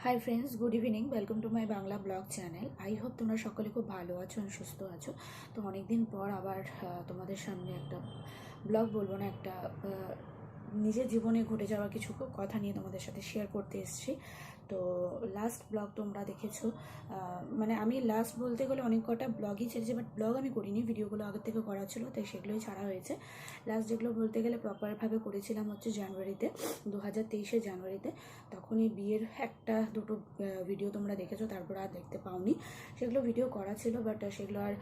Hi friends, good evening. Welcome to my Bangla blog channel. I hope তোমরা সকলে খুব ভালো আছো, সুস্থ আছো। তো অনেকদিন পর আবার তোমাদের সামনে একটা ব্লগ বলবো না, একটা নিজের জীবনে ঘটে যাওয়া কিছু কথা নিয়ে তোমাদের সাথে শেয়ার করতে এসেছি। তো লাস্ট ব্লগ তোমরা দেখেছো, মানে আমি লাস্ট বলতে গেলে অনেক কটা ব্লগই ছেড়েছি, বাট ব্লগ আমি করিনি, ভিডিওগুলো আগের থেকে করা ছিল তাই সেগুলোই ছাড়া হয়েছে। লাস্ট যেগুলো বলতে গেলে প্রপারভাবে করেছিলাম হচ্ছে জানুয়ারিতে, 2023 জানুয়ারিতে। তখনই বিয়ের একটা দুটো ভিডিও তোমরা দেখেছো, তারপর আর দেখতে পাওনি। সেগুলো ভিডিও করা ছিল, বাট সেগুলো আর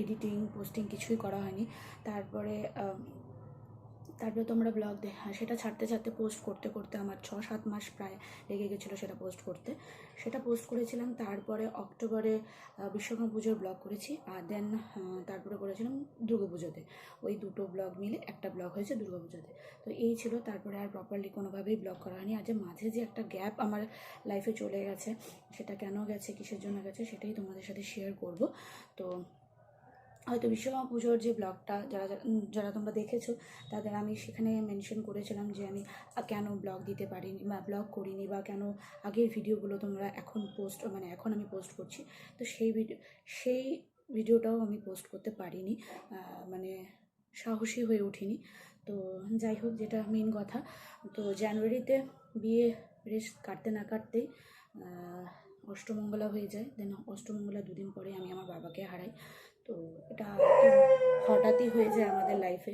এডিটিং পোস্টিং কিছুই করা হয়নি। তারপরে তোমরা ব্লগ সেটা ছাড়তে ছাড়তে পোস্ট করতে করতে আমার 6-7 মাস প্রায় লেগে গেছিলো সেটা পোস্ট করতে। সেটা পোস্ট করেছিলাম, তারপরে অক্টোবরে বিশ্বকর্মা পুজোর ব্লগ করেছি, আর দেন তারপরে করেছিলাম দুর্গাপুজোতে। ওই দুটো ব্লগ মিলে একটা ব্লগ হয়েছে দুর্গাপুজোতে। তো এই ছিল, তারপরে আর প্রপারলি কোনোভাবেই ব্লগ করা হয়নি। আর যে মাঝে যে একটা গ্যাপ আমার লাইফে চলে গেছে, সেটা কেন গেছে, কিসের জন্য গেছে, সেটাই তোমাদের সাথে শেয়ার করব। তো হয়তো বিশ্বকর্মা পুজোর যে ব্লগটা যারা যারা তোমরা দেখেছো, তাদের আমি সেখানে মেনশন করেছিলাম যে আমি কেন ব্লগ দিতে পারিনি বা ব্লগ করিনি, বা কেন আগের ভিডিওগুলো তোমরা এখন এখন আমি পোস্ট করছি। তো সেই ভিডিওটাও আমি পোস্ট করতে পারিনি, মানে সাহসী হয়ে উঠিনি। তো যাই হোক, যেটা মেন কথা, তো জানুয়ারিতে বিয়ে রেস কাটতে না কাটতেই অষ্টমঙ্গলা হয়ে যায়। দেন অষ্টমঙ্গলা দুদিন পরে আমি আমার বাবাকে হারাই। তো এটা হঠাৎই হয়ে যায় আমাদের লাইফে,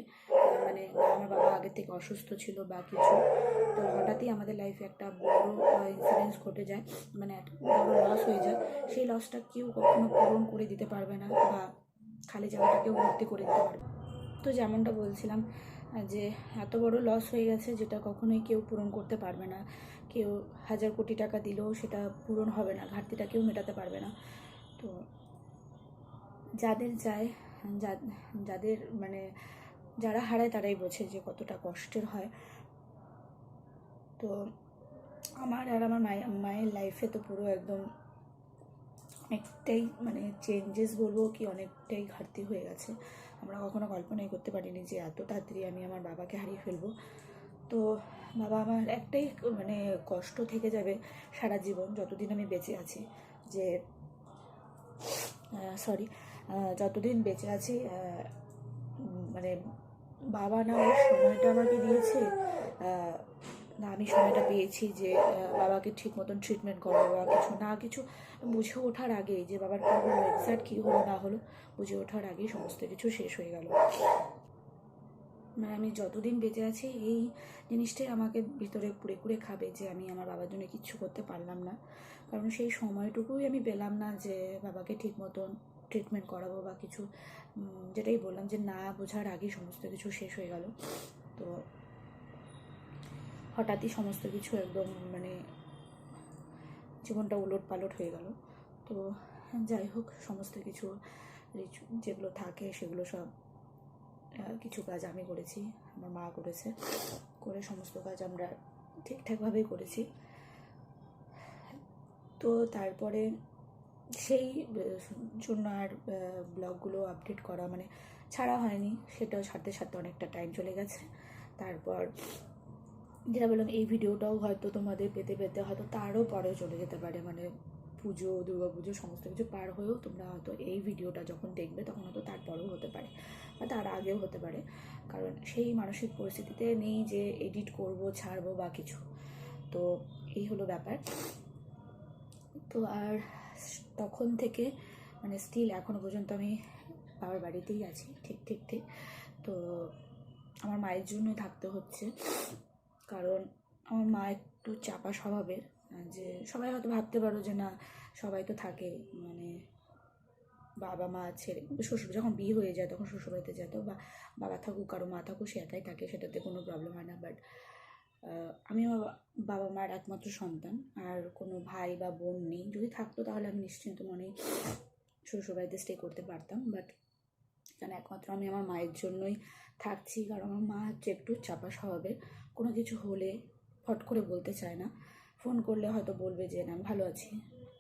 মানে আমার বাবা আগের থেকে অসুস্থ ছিল বা কিছু, তো হঠাৎই আমাদের লাইফে একটা বড় ইনসিডেন্স ঘটে যায়, মানে একটা বড় লস হয়ে যায়। সেই লসটা কেউ কখনো পূরণ করে দিতে পারবে না, বা খালি জায়গাটা কেউ ভর্তি করে দিতে পারবে। তো যেমনটা বলছিলাম যে এত বড় লস হয়ে গেছে যেটা কখনোই কেউ পূরণ করতে পারবে না। কেউ 1000 কোটি টাকা দিলেও সেটা পূরণ হবে না, ঘাটতিটা কেউ মেটাতে পারবে না। তো যাদের যায়, যাদের মানে যারা হারায় তারাই বোঝে যে কতটা কষ্টের হয়। তো আমার আর আমার মায়ের লাইফে তো পুরো একদম অনেকটাই মানে চেঞ্জেস বলবো কি, অনেকটাই ঘাটতি হয়ে গেছে। আমরা কখনো কল্পনাই করতে পারিনি যে এত তাড়াতাড়ি আমি আমার বাবাকে হারিয়ে ফেলবো। তো বাবা আমার একটাই মানে কষ্ট থেকে যাবে সারা জীবন, যতদিন আমি বেঁচে আছি, যে যতদিন বেঁচে আছি, মানে বাবা না ওই সময়টা আমাকে দিয়েছে, না আমি সময়টা পেয়েছি যে বাবাকে ঠিক মতন ট্রিটমেন্ট করা বা কিছু বুঝে ওঠার আগেই, যে বাবার কী হলো, এক্স্যাক্ট কী হলো না হলো বুঝে ওঠার আগেই সমস্ত কিছু শেষ হয়ে গেল। মানে আমি যতদিন বেঁচে আছি এই জিনিসটাই আমাকে ভিতরে কুড়ে কুড়ে খাবে, যে আমি আমার বাবার জন্য কিচ্ছু করতে পারলাম না। কারণ সেই সময়টুকুই আমি পেলাম না যে বাবাকে ঠিক মতন ট্রিটমেন্ট করাবো বা কিছু। যেটাই বললাম যে না বোঝার আগেই সমস্ত কিছু শেষ হয়ে গেল। তো হঠাৎই সমস্ত কিছু একদম মানে জীবনটা উলট পালট হয়ে গেল। তো যাই হোক, সমস্ত কিছু যেগুলো থাকে সেগুলো সব কিছু কাজ আমি করেছি, আমার মা করেছে, করে সমস্ত কাজ আমরা ঠিকঠাকভাবেই করেছি। তো তারপরে সেই জন্য আর ব্লগগুলো আপডেট করা মানে ছাড়া হয়নি, সেটাও ছাড়তে ছাড়তে অনেকটা টাইম চলে গেছে। তারপর যেটা বললাম, এই ভিডিওটাও হয়তো তোমাদের পেতে পেতে হয়তো তারও পরেও চলে যেতে পারে, মানে পুজো দুর্গাপুজো সমস্ত কিছু পার হয়েও তোমরা হয়তো এই ভিডিওটা যখন দেখবে তখন হয়তো তারপরেও হতে পারে বা তার আগেও হতে পারে। কারণ সেই মানসিক পরিস্থিতিতে নেই যে এডিট করব, ছাড়বো বা কিছু। তো এই হলো ব্যাপার। তো আর তখন থেকে মানে স্টিল এখনও পর্যন্ত আমি বাবার বাড়িতেই আছি, ঠিক। তো আমার মায়ের জন্যই থাকতে হচ্ছে, কারণ আমার মা একটু চাপা স্বভাবের। যে সবাই হয়তো ভাবতে পারো যে না, সবাই তো থাকে, মানে বাবা মা ছেড়ে শ্বশুর যখন বিয়ে হয়ে যায় তখন শ্বশুরবাড়িতে যেত, বা বাবা থাকুক কারো মা থাকুক সে একাই থাকে, সেটাতে কোনো প্রবলেম হয় না। বাট আমি আমার বাবা মার একমাত্র সন্তান, আর কোনো ভাই বা বোন নেই। যদি থাকতো তাহলে আমি নিশ্চিন্ত মনে শ্বশুরবাড়িতে স্টে করতে পারতাম, বাট এখানে একমাত্র আমি আমার মায়ের জন্যই থাকছি। কারণ আমার মা হচ্ছে একটু চাপা স্বভাবের, কোনো কিছু হলে ফট করে বলতে চায় না। ফোন করলে হয়তো বলবে যে না আমি ভালো আছি,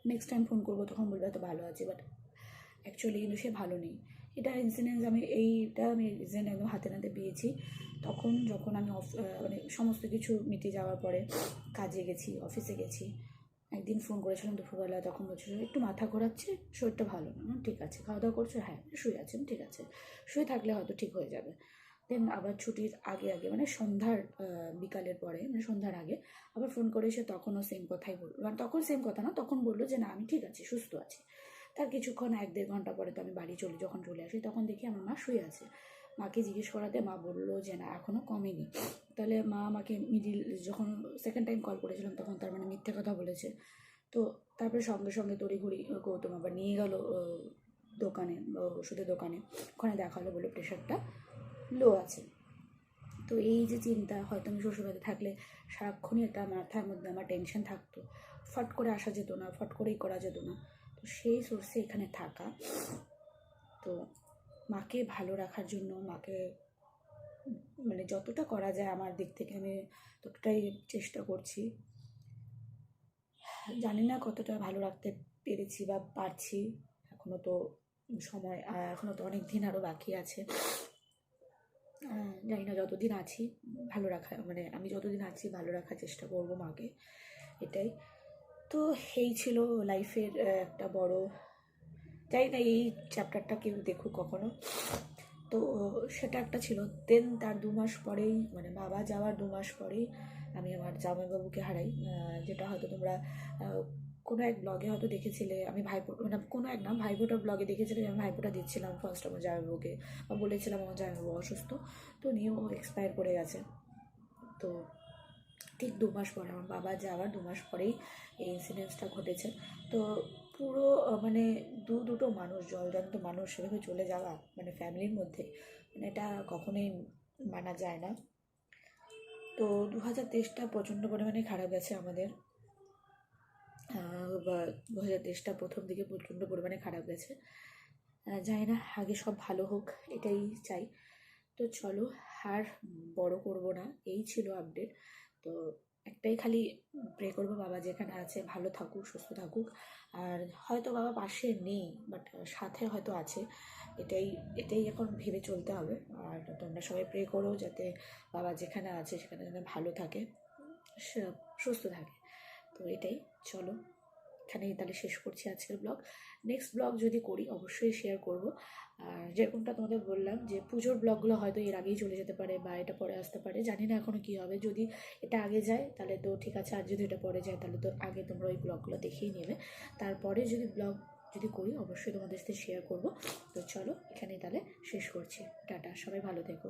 নেক্সট টাইম ফোন করবো তখন বলবে হয়তো ভালো আছি, বাট অ্যাকচুয়ালি কিন্তু সে ভালো নেই। এইটা আমি রিজেন্ট একদম হাতে নাতে পেয়েছি যখন আমি মানে সমস্ত কিছু মিটে যাওয়ার পরে কাজে গেছি, অফিসে গেছি, একদিন ফোন করেছিলাম দুপুরবেলা, তখন বলছিল একটু মাথা ঘোরাচ্ছে, শরীরটা ভালো না। ঠিক আছে, খাওয়া দাওয়া করছো? হ্যাঁ। শুয়ে আছেন? ঠিক আছে, শুয়ে থাকলে হয়তো ঠিক হয়ে যাবে। দেন আবার ছুটির আগে আগে মানে সন্ধ্যার বিকালের পরে মানে সন্ধ্যার আগে আবার ফোন করে এসে তখনও সেম কথাই বললো, মানে তখন সেম কথা না, তখন বললো যে না আমি ঠিক আছি, সুস্থ আছি। তার কিছুক্ষণ 1-1.5 ঘন্টা পরে তো আমি বাড়ি যখন চলে আসি তখন দেখি আমার মা শুয়ে আছে। মাকে জিজ্ঞেস করাতে মা বললো যে না এখনও কমেনি। তাহলে মা আমাকে যখন সেকেন্ড টাইম কল করেছিলাম তখন তার মানে মিথ্যে কথা বলেছে। তো তারপরে সঙ্গে সঙ্গে তড়িঘড়ি গৌতম আবার নিয়ে গেল দোকানে, ওষুধের দোকানে। ওখানে দেখালো, বলে প্রেশারটা লো আছে। তো এই যে চিন্তা, হয়তো আমি শ্বশুরবাড়িতে থাকলে সারাক্ষণই একটা মাথার মধ্যে আমার টেনশন থাকতো, ফট করে আসা যেত না, ফট করেই করা যেত না। তো সেই সোর্সে এখানে থাকা, তো মাকে ভালো রাখার জন্য, মাকে মানে যতটা করা যায় আমার দিক থেকে আমি ততটাই চেষ্টা করছি। জানি না কতটা ভালো রাখতে পেরেছি বা পারছি, এখনও তো সময়, এখনও তো অনেক দিন আরও বাকি আছে। জানি না, যতদিন আছি ভালো রাখা, মানে আমি যতদিন আছি ভালো রাখার চেষ্টা করবো মাকে, এটাই। তো এই ছিল লাইফের একটা বড়, জানি না এই চ্যাপ্টারটা কেউ দেখুক কখনো, তো সেটা একটা ছিল। দেন তার 2 মাস পরেই, মানে বাবা যাওয়ার 2 মাস পরেই আমি আমার জামাইবাবুকে হারাই, যেটা হয়তো তোমরা কোনো এক ব্লগে হয়তো দেখেছিলে। আমি ভাইপো, মানে কোনো এক না, ভাইফোঁটার ব্লগে দেখেছিলে যে আমি ভাইফোঁটা দিচ্ছিলাম ফার্স্ট আমার জামাইবাবুকে, বা বলেছিলাম আমার জামাইবাবু অসুস্থ, তো নিয়েও এক্সপায়ার করে গেছে। তো ঠিক 2 মাস পরে, আমার বাবা যাওয়ার 2 মাস পরেই এই ইনসিডেন্টসটা ঘটেছে। তো পুরো মানে দুটো মানুষ, জলজান্ত মানুষ সেভাবে চলে যাওয়া, মানে ফ্যামিলির মধ্যে, মানে এটা কখনোই মানা যায় না। তো 2023টা প্রচণ্ড পরিমাণে খারাপ গেছে আমাদের, বা 2023টা প্রথম দিকে প্রচণ্ড পরিমাণে খারাপ গেছে। জানি না, আগে সব ভালো হোক, এটাই চাই। তো চলো, আর বড় করব না, এই ছিল আপডেট। তো একটাই খালি প্রে করবো বাবা যেখানে আছে ভালো থাকুক, সুস্থ থাকুক। আর হয়তো বাবা পাশে নেই, বাট সাথে হয়তো আছে, এটাই এটাই এখন ভেবে চলতে হবে। আর তোমরা সবাই প্রে করো যাতে বাবা যেখানে আছে সেখানে যেন ভালো থাকে, সুস্থ থাকে। তো এটাই, চলো এখানেই তাহলে শেষ করছি আজকের ব্লগ। নেক্সট ব্লগ যদি করি অবশ্যই শেয়ার করব। আর যেরকমটা তোমাদের বললাম যে পুজোর ব্লগগুলো হয়তো এর আগেই চলে যেতে পারে বা এটা পরে আসতে পারে, জানি না এখনও কী হবে। যদি এটা আগে যায় তাহলে তো ঠিক আছে, আর যদি এটা পরে যায় তাহলে তো আগে তোমরা ওই ব্লগগুলো দেখেই নেবে। তারপরে যদি ব্লগ যদি করি অবশ্যই তোমাদের সাথে শেয়ার করব। তো চলো এখানেই তাহলে শেষ করছি, টাটা, সবাই ভালো থেকো।